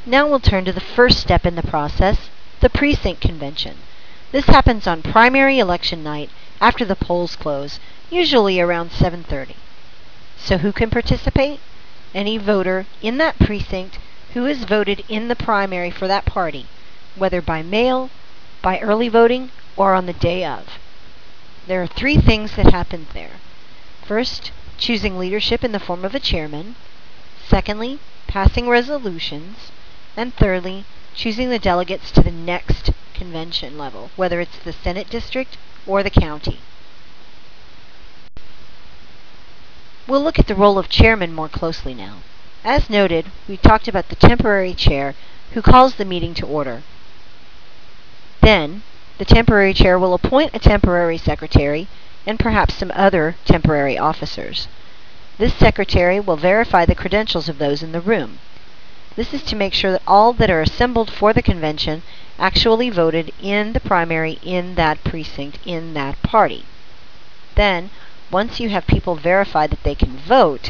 Now we'll turn to the first step in the process, the precinct convention. This happens on primary election night after the polls close, usually around 7:30. So who can participate? Any voter in that precinct who has voted in the primary for that party, whether by mail, by early voting, or on the day of. There are three things that happen there. First, choosing leadership in the form of a chairman. Secondly, passing resolutions. And thirdly, choosing the delegates to the next convention level, whether it's the Senate district or the county. We'll look at the role of chairman more closely now. As noted, we talked about the temporary chair who calls the meeting to order. Then, the temporary chair will appoint a temporary secretary and perhaps some other temporary officers. This secretary will verify the credentials of those in the room. This is to make sure that all that are assembled for the convention actually voted in the primary in that precinct, in that party. Then, once you have people verify that they can vote,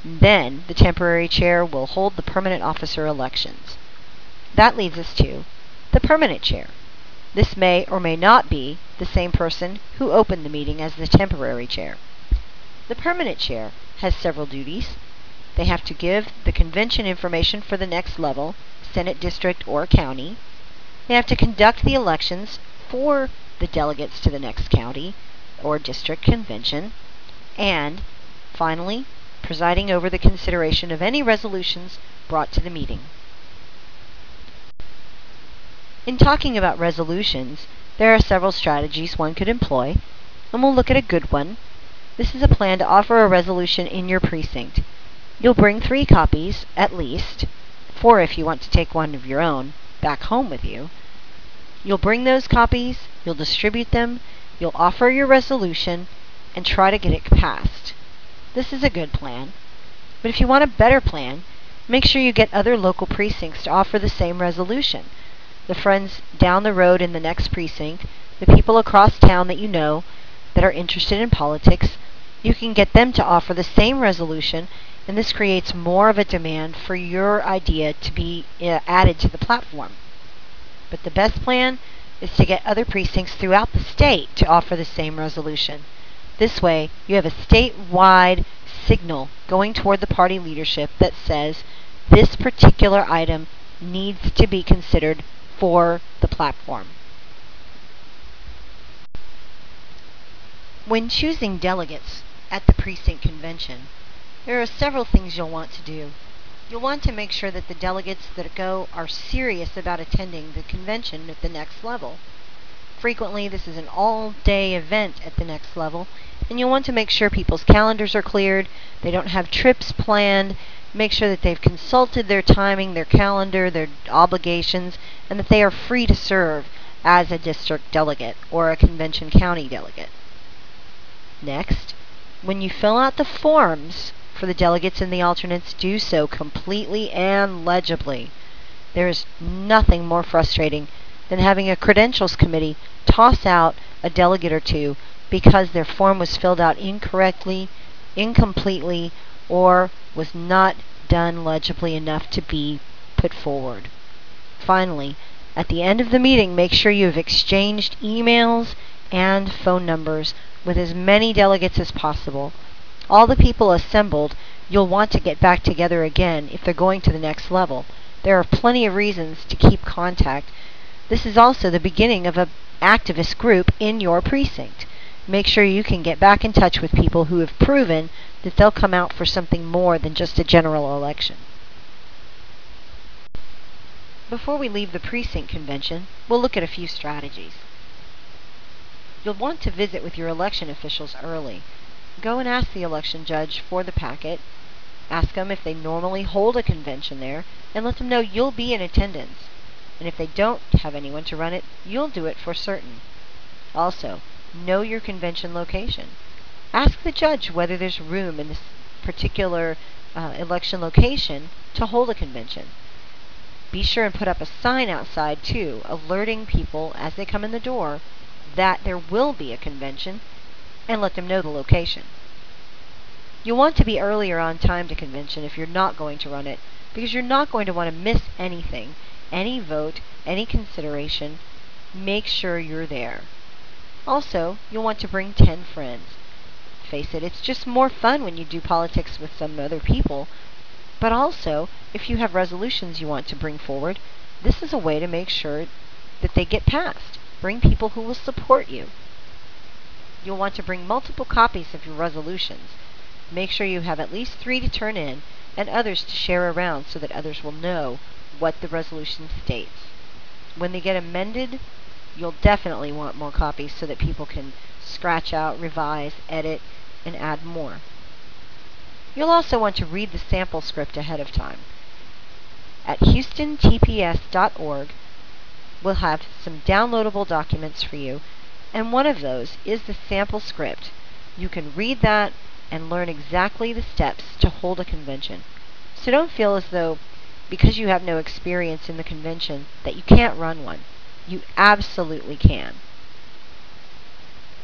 then the temporary chair will hold the permanent officer elections. That leads us to the permanent chair. This may or may not be the same person who opened the meeting as the temporary chair. The permanent chair has several duties. They have to give the convention information for the next level, Senate district or county. They have to conduct the elections for the delegates to the next county or district convention. And, finally, presiding over the consideration of any resolutions brought to the meeting. In talking about resolutions, there are several strategies one could employ, and we'll look at a good one. This is a plan to offer a resolution in your precinct. You'll bring 3 copies, at least, 4 if you want to take one of your own back home with you. You'll bring those copies, you'll distribute them, you'll offer your resolution, and try to get it passed. This is a good plan. But if you want a better plan, make sure you get other local precincts to offer the same resolution. The friends down the road in the next precinct, the people across town that you know that are interested in politics, you can get them to offer the same resolution, and this creates more of a demand for your idea to be added to the platform. But the best plan is to get other precincts throughout the state to offer the same resolution. This way, you have a statewide signal going toward the party leadership that says this particular item needs to be considered for the platform. When choosing delegates at the precinct convention, there are several things you'll want to do. You'll want to make sure that the delegates that go are serious about attending the convention at the next level. Frequently, this is an all-day event at the next level, and you'll want to make sure people's calendars are cleared, they don't have trips planned, make sure that they've consulted their timing, their calendar, their obligations, and that they are free to serve as a district delegate or a convention county delegate. Next, when you fill out the forms for the delegates and the alternates, do so completely and legibly. There is nothing more frustrating than having a credentials committee toss out a delegate or two because their form was filled out incorrectly, incompletely, or was not done legibly enough to be put forward. Finally, at the end of the meeting, make sure you have exchanged emails and phone numbers with as many delegates as possible. All the people assembled, you'll want to get back together again if they're going to the next level. There are plenty of reasons to keep contact. This is also the beginning of an activist group in your precinct. Make sure you can get back in touch with people who have proven that they'll come out for something more than just a general election. Before we leave the precinct convention, we'll look at a few strategies. You'll want to visit with your election officials early. Go and ask the election judge for the packet. Ask them if they normally hold a convention there, and let them know you'll be in attendance. And if they don't have anyone to run it, you'll do it for certain. Also, know your convention location. Ask the judge whether there's room in this particular election location to hold a convention. Be sure and put up a sign outside, too, alerting people as they come in the door that there will be a convention, and let them know the location. You'll want to be earlier on time to convention if you're not going to run it. because you're not going to want to miss anything, any vote, any consideration. Make sure you're there. Also, you'll want to bring 10 friends. Face it, it's just more fun when you do politics with some other people. But also, if you have resolutions you want to bring forward, this is a way to make sure that they get passed. Bring people who will support you. You'll want to bring multiple copies of your resolutions. Make sure you have at least 3 to turn in and others to share around so that others will know what the resolution states. When they get amended, you'll definitely want more copies so that people can scratch out, revise, edit, and add more. You'll also want to read the sample script ahead of time. At houstontps.org, we'll have some downloadable documents for you, and one of those is the sample script. You can read that and learn exactly the steps to hold a convention. So don't feel as though, because you have no experience in the convention, that you can't run one. You absolutely can.